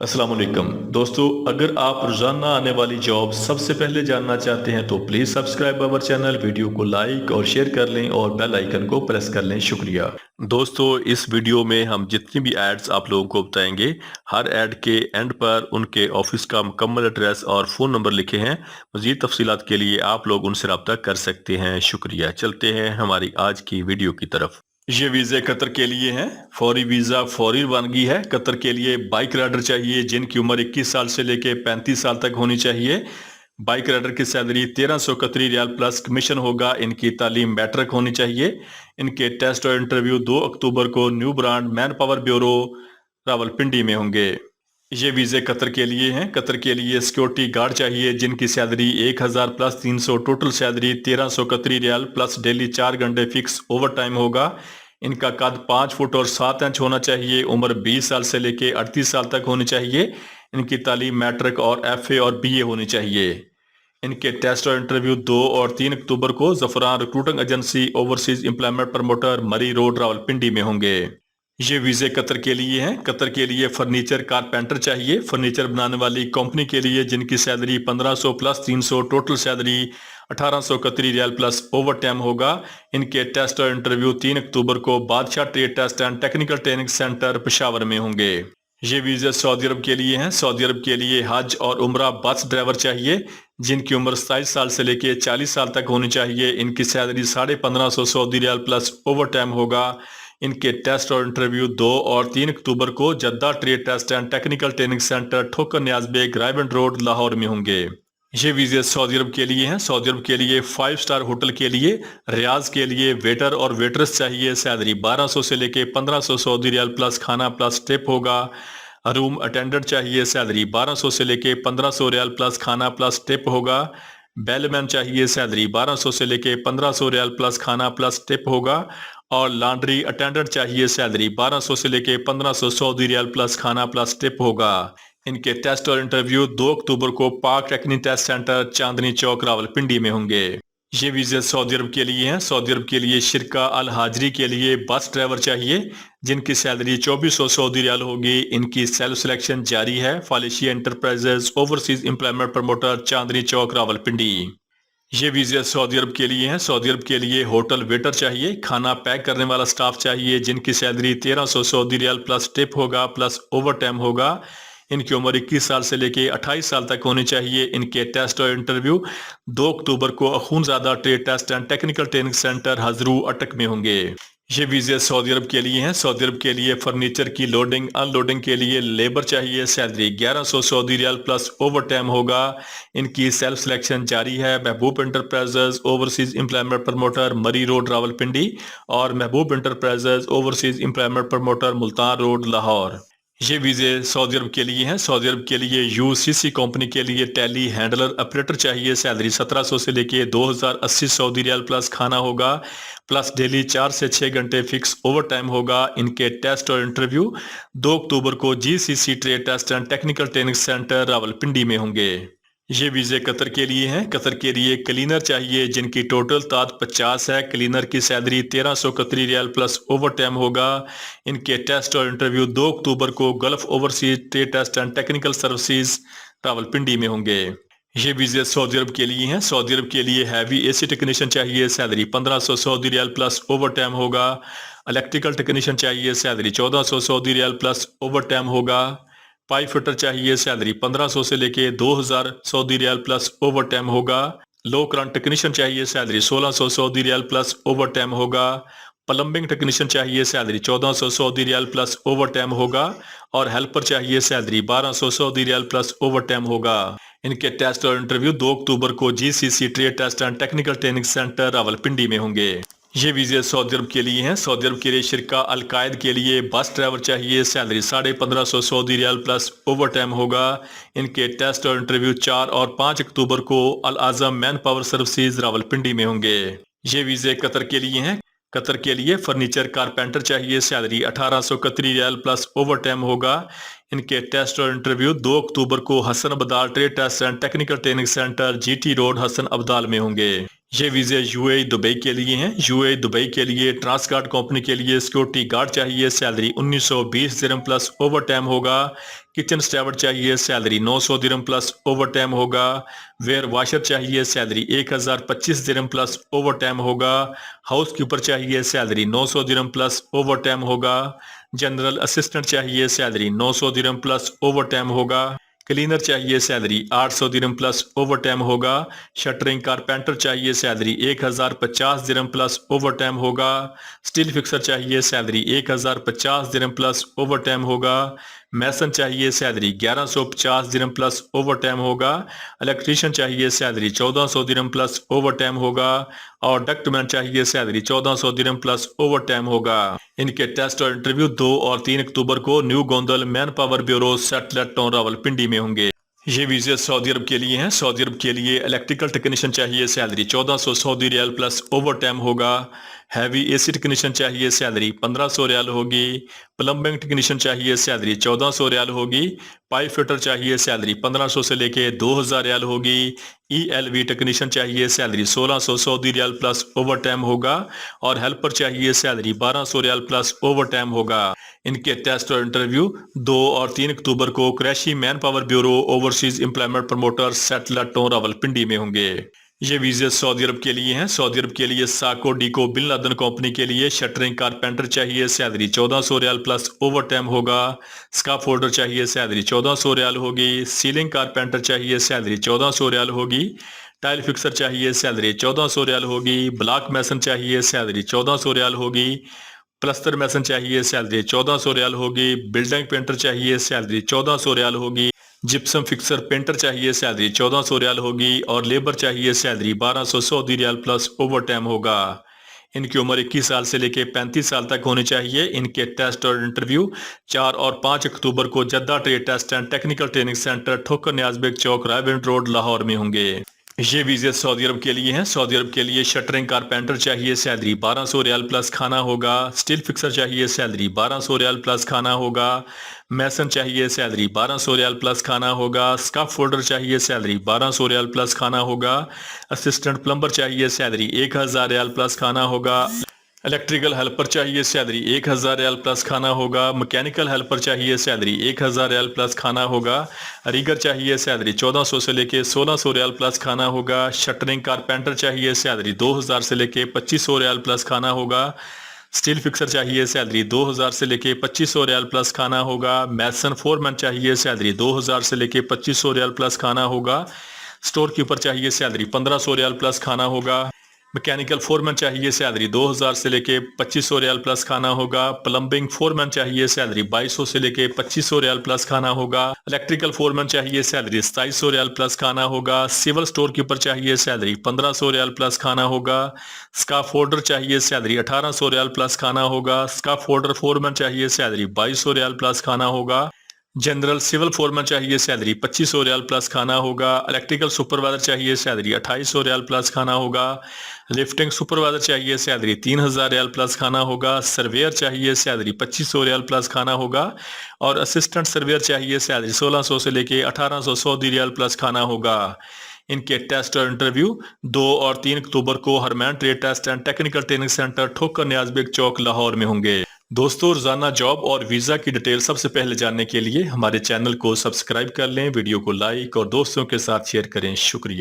السلام علیکم دوستو، اگر آپ روزانہ آنے والی جاب سب سے پہلے جاننا چاہتے ہیں تو please subscribe our channel, video کو لائک اور شیئر کر لیں اور بیل آئیکن کو پریس کر لیں۔ شکریہ دوستو، اس ویڈیو میں ہم جتنی بھی ایڈز آپ لوگوں کو بتائیں گے، ہر ایڈ کے اینڈ پر ان کے آفس کا مکمل ایڈریس اور فون نمبر لکھے ہیں۔ مزید تفصیلات کے لیے آپ لوگ ان سے رابطہ کر سکتے ہیں۔ شکریہ۔ چلتے ہیں ہماری آج کی ویڈیو کی طرف۔ یہ ویزے قطر کے لیے ہیں۔ فوری ویزا فوری روانگی ہے۔ قطر کے لیے بائک رائڈر چاہیے جن کی عمر 21 سال سے لے کے 35 سال تک ہونی چاہیے۔ بائک رائڈر کی سیلری 1300 قطری ریال پلس کمیشن ہوگا۔ ان کی تعلیم میٹرک ہونی چاہیے۔ ان کے ٹیسٹ اور انٹرویو 2 اکتوبر کو new brand man power bureau Rawalpindi میں ہوں گے۔ یہ ویزے قطر کے لیے ہیں۔ قطر کے لیے سیکیورٹی گارڈ چاہیے جن کی سیلری 1000 پلس 300، ٹوٹل سیلری 1300 قطری ریال پلس ڈیلی 4 گھنٹے فکس اوور ٹائم ہوگا۔ ان کا قد 5 فٹ اور 7 انچ ہونا چاہیے۔ عمر 20 سال سے لے کے 38 سال تک ہونی چاہیے۔ ان کی تعلیم میٹرک اور ایف اے اور بی اے ہونی چاہیے۔ ان کے ٹیسٹ اور انٹرویو 2 اور 3 اکتوبر کو Zafran recruiting agency overseas employment promoter Murree road Rawalpindi میں ہوں گے۔ یہ ویزے قطر کے لیے ہیں۔ قطر کے لیے فرنیچر کارپینٹر چاہیے۔ فرنیچر بنانے والی کمپنی کے لیے جن کی salary 1500 plus 300، total salary 1800 Qatari ریال پلس اوور ٹائم ہوگا۔ ان کے ٹیسٹ اور انٹرویو 3 اکتوبر کو Badshah trade test and technical training centre Peshawar میں ہوں گے۔ یہ ویزے سعودی عرب کے لیے ہیں۔ سعودی عرب کے لیے حج اور عمرہ بس ڈرائیور چاہیے جن کی عمر 27 سال سے لے کے 40 سال تک ہونی چاہیے۔ ان کی سیلری 1550 سعودی ریال پلس اوور ٹائم ہوگا۔ ان کے ٹیسٹ اور انٹرویو 2 اور 3 اکتوبر کو Jeddah trade test and technical training centre Thokar Niaz Baig Raiwind road Lahore میں ہوں گے۔ یہ ویزے سعودی عرب کے لیے ہیں۔ سعودی عرب کے لیے 5 سٹار ہوٹل کے لیے ریاض کے لیے ویٹر اور ویٹرس چاہیے۔ سیلری 1200 سے لے کے 1500 سعودی ریال پلس کھانا پلس ٹپ ہوگا۔ روم اٹینڈنٹ چاہیے۔ سیلری 1200 سے لے کے 1500 ریال پلس کھانا پلس ٹپ ہوگا۔ بیل مین چاہیے۔ سیلری 1200 سے لے کے 1500 ریال پلس کھانا پلس ٹپ ہوگا۔ اور لانڈری اٹینڈنٹ چاہیے۔ سیلری 1200 سے لے کے 1500 سعودی ریال پلس کھانا پلس ٹپ ہوگا۔ ان کے ٹیسٹ اور انٹرویو 2 اکتوبر کو پاک ٹیکنی ٹیسٹ سینٹر چاندنی چوک راولپنڈی میں ہوں گے۔ یہ ویزے سعودی عرب کے لیے ہیں۔ سعودی عرب کے لیے شرکہ الحاجری کے لیے بس ڈرائیور چاہیے جن کی سیلری 2400 سعودی ریال ہوگی۔ ان کی سیلف سلیکشن جاری ہے۔ فالیشیا enterprises overseas employment promoter Chandni Chowk Rawalpindi. یہ ویزے سعودی عرب کے لیے ہیں۔ سعودی عرب کے لیے ہوٹل ویٹر چاہیے۔ کھانا پیک کرنے والا سٹاف چاہیے جن کی سیلری 1300 سعودی ریال پلس ٹپ ہوگا پلس اوور ٹائم ہوگا۔ ان کی عمر 21 سال سے لے کے 28 سال تک ہونی چاہیے۔ ان کے ٹیسٹ اور انٹرویو 2 اکتوبر کو Akhunzada trade test and technical training centre Hazro Attock میں ہوں گے۔ یہ ویزے سعودی عرب کے لیے ہیں۔ سعودی عرب کے لیے فرنیچر کی لوڈنگ ان لوڈنگ کے لیے لیبر چاہیے۔ سیلری 1100 سعودی ریال پلس اوور ٹائم ہوگا۔ ان کی سیلف سلیکشن جاری ہے۔ محبوب enterprises overseas employment promoter Murree road Rawalpindi اور محبوب enterprises overseas employment promoter Multan road Lahore. یہ ویزے سعودی عرب کے لیے ہیں۔ سعودی عرب کے لیے یو سی سی کمپنی کے لیے ٹیلی ہینڈلر آپریٹر چاہیے۔ سیلری 1700 سے لے کے 2080 سعودی ریال پلس کھانا ہوگا پلس ڈیلی 4 سے 6 گھنٹے فکس اوور ٹائم ہوگا۔ ان کے ٹیسٹ اور انٹرویو 2 اکتوبر کو G C C trade test and technical training centre Rawalpindi میں ہوں گے۔ یہ ویزے قطر کے لیے ہیں۔ قطر کے لیے کلینر چاہیے جن کی ٹوٹل تعداد 50 ہے۔ کلینر کی سیلری 1300 قطری ریال پلس اوور ٹائم ہوگا۔ ان کے ٹیسٹ اور انٹرویو 2 اکتوبر کو Gulf overseas trade test and technical services Rawalpindi میں ہوں گے۔ یہ ویزے سعودی عرب کے لیے ہیں۔ سعودی عرب کے لیے ہیوی اے سی ٹیکنیشین چاہیے۔ سیلری 1500 سعودی ریال پلس اوور ٹائم ہوگا۔ الیکٹریکل ٹیکنیشین چاہیے۔ سیلری 1400 سعودی ریال پلس اوور ٹائم ہوگا۔ پائپ فٹر چاہیے۔ سیلری 1500 سے لے کے 2000 سعودی ریال پلس اوور ٹائم ہوگا۔ لو کرنٹ ٹیکنیشین چاہیے۔ سیلری 1600 سعودی ریال پلس اوور ٹائم ہوگا۔ پلمبنگ ٹیکنیشین چاہیے۔ سیلری 1400 سعودی ریال پلس اوور ٹائم ہوگا۔ اور ہیلپر چاہیے۔ سیلری 1200 سعودی ریال پلس اوور ٹائم ہوگا۔ ان کے ٹیسٹ اور انٹرویو 2 اکتوبر کو G C C trade test and technical training centre Rawalpindi میں ہوں گے۔ یہ ویزے سعودی عرب کے لیے ہیں۔ سعودی عرب کے لیے شرکہ القائد کے لیے بس ڈرائیور چاہیے۔ سیلری 1550 سعودی ریال پلس اوور ٹائم ہوگا۔ ان کے ٹیسٹ اور انٹرویو 4 اور 5 اکتوبر کو العظم مین پاور سروسز راولپنڈی میں ہوں گے۔ یہ ویزے قطر کے لیے ہیں۔ قطر کے لیے فرنیچر کارپینٹر چاہیے۔ سیلری 1800 قطری ریال پلس اوور ٹائم ہوگا۔ ان کے ٹیسٹ اور انٹرویو 2 اکتوبر کو Hasan Abdal trade test and technical training centre G T road Hasan Abdal میں ہوں گے۔ یہ ویزے UAE دبئی کے لیے ہیں۔ UAE دبئی کے لیے ٹرانس گارڈ کمپنی کے لیے سیکورٹی گارڈ چاہیے، سیلری 1920 درہم پلس اوور ٹائم ہوگا۔ کچن سٹیورڈ چاہیے، سیلری 900 درہم پلس اوور ٹائم ہوگا۔ ویئر واشر چاہیے، سیلری 1025 درہم پلس اوور ٹائم ہوگا۔ ہاؤس کیپر چاہیے، سیلری 900 درہم پلس اوور ٹائم ہوگا۔ جنرل اسسٹنٹ چاہیے، سیلری 900 درہم پلس اوور ٹائم ہوگا۔ کلینر چاہیے، سیلری 800 درہم پلس اوور ٹائم ہوگا۔ شٹرنگ کارپینٹر چاہیے، سیلری 1050 درہم پلس اوور ٹائم ہوگا۔ سٹیل فکسر چاہیے، سیلری 1050 درہم پلس اوور ٹائم ہوگا۔ میسن چاہیے، سیلری 1150 درہم پلس اوور ٹائم ہوگا۔ الیکٹریشین چاہیے، سیلری 1400 درہم پلس اوور ٹائم ہوگا۔ اور ڈکٹ مین چاہیے، سیلری 1400 درہم پلس اوور ٹائم ہوگا۔ ان کے ٹیسٹ اور انٹرویو 2 اور 3 اکتوبر کو new Gondal man power bureau سیٹلٹ town Rawalpindi میں ہوں گے۔ یہ ویزے سعودی عرب کے لیے ہیں۔ سعودی عرب کے لیے الیکٹریکل ٹیکنیشین چاہیے، سیلری 1400 سعودی ریال پلس اوور ٹائم ہوگا۔ ہیوی اے سی ٹیکنیشین چاہیے، سیلری 1500 ریال ہوگی۔ پلمبنگ ٹیکنیشین چاہیے، سیلری 1400 ریال ہوگی۔ پائپ فٹر چاہیے، سیلری 1500 سے لے کے 2000 ریال ہوگی۔ ELV ٹیکنیشین چاہیے، سیلری 1600 سعودی ریال پلس اوور ٹائم ہوگا۔ اور ہیلپر چاہیے، سیلری 1200 ریال پلس اوور ٹائم ہوگا۔ ان کے ٹیسٹ اور انٹرویو 2 اور 3 اکتوبر کو Qureshi manpower bureau overseas employment promoter satellite town Rawalpindi میں ہوں گے۔ یہ ویزے سعودی عرب کے لیے ہیں۔ سعودی عرب کے لیے ساکو ڈیکو بن لادن کمپنی کے لیے شٹرنگ کارپینٹر چاہیے، سیلری 1400 ریال پلس اوور ٹائم ہوگا۔ سکاف ہولڈر چاہیے، سیلری 1400 ریال ہوگی۔ سیلنگ کارپینٹر چاہیے، سیلری 1400 ریال ہوگی۔ ٹائل فکسر چاہیے، سیلری 1400 ریال ہوگی۔ بلاک میسن چاہیے، سیلری 1400 ریال ہوگی۔ پلستر میسن چاہیے، سیلری 1400 ریال ہوگی۔ بلڈنگ پینٹر چاہیے، سیلری 1400 ریال ہوگی۔ جپسم فکسر پینٹر چاہیے، سیلری 1400 ریال ہوگی۔ اور لیبر چاہیے، سیلری 1200 سعودی ریال پلس اوور ٹائم ہوگا۔ ان کی عمر 21 سال سے لے کے 35 سال تک ہونی چاہیے۔ ان کے ٹیسٹ اور انٹرویو 4 اور 5 اکتوبر کو Jeddah trade test and technical training centre Thokar Niaz bag Chowk Raiwind road Lahore میں ہوں گے۔ یہ ویزے سعودی عرب کے لیے ہیں۔ سعودی عرب کے لیے شٹرنگ کارپینٹر چاہیے، سیلری 1200 ریال پلس کھانا ہوگا۔ سٹیل فکسر چاہیے، سیلری 1200 ریال پلس کھانا ہوگا۔ میسن چاہیے، سیلری 1200 ریال پلس کھانا ہوگا۔ سکاف ہولڈر چاہیے، سیلری 1200 ریال پلس کھانا ہوگا۔ اسسٹنٹ پلمبر چاہیے، سیلری 1000 ریال پلس کھانا ہوگا۔ الیکٹریکل ہیلپر چاہیے، سیلری 1000 ریال پلس کھانا ہوگا۔ مکینیکل ہیلپر چاہیے، سیلری 1000 ریال پلس کھانا ہوگا۔ ریگر چاہیے، سیلری 1400 سے لے کے 1600 ریال پلس کھانا ہوگا۔ شٹرنگ کارپینٹر چاہیے، سیلری 2000 سے لے کے 2500 ریال پلس کھانا ہوگا۔ سٹیل فکسر چاہیے، سیلری 2000 سے لے کے 2500 ریال پلس کھانا ہوگا۔ میسن فورمین چاہیے، سیلری 2000 سے لے کے 2500 ریال پلس کھانا ہوگا۔ سٹور کیپر چاہیے، سیلری 1500 ریال پلس کھانا ہوگا۔ مکینیکل فورمین چاہیے، سیلری 2000 سے لے کے 2500 ریال پلس کھانا ہوگا۔ پلمبنگ فورمین چاہیے، سیلری 2200 سے لے کے 2500 ریال پلس کھانا ہوگا۔ الیکٹریکل فورمین چاہیے، سیلری 2700 ریال پلس کھانا ہوگا۔ سیول سٹور کیپر چاہیے، سیلری 1500 ریال پلس کھانا ہوگا۔ سکاف ہولڈر چاہیے، سیلری 1800 ریال پلس کھانا ہوگا۔ سکاف ہولڈر فورمین چاہیے، سیلری 2200 ریال پلس کھانا ہوگا۔ جنرل سول فورمین چاہیے، سیلری 2500 ریال پلس کھانا ہوگا۔ الیکٹریکل سپروائزر چاہیے، سیلری 2800 ریال پلس کھانا ہوگا۔ لفٹنگ سپروائزر چاہیے، سیلری 3000 ریال پلس کھانا ہوگا۔ سرویئر چاہیے، سیلری 2500 ریال پلس کھانا ہوگا۔ اور اسسٹنٹ سرویئر چاہیے، سیلری 1600 سے لے کے 1800 سعودی ریال پلس کھانا ہوگا۔ ان کے ٹیسٹ اور انٹرویو 2 اور 3 اکتوبر کو Herman trade test and technical training centre Thokar Niaz bag چوک لاہور میں ہوں گے۔ دوستو، روزانہ جاب اور ویزا کی ڈیٹیل سب سے پہلے جاننے کے لیے ہمارے چینل کو سبسکرائب کر لیں، ویڈیو کو لائک اور دوستوں کے ساتھ شیئر کریں۔ شکریہ۔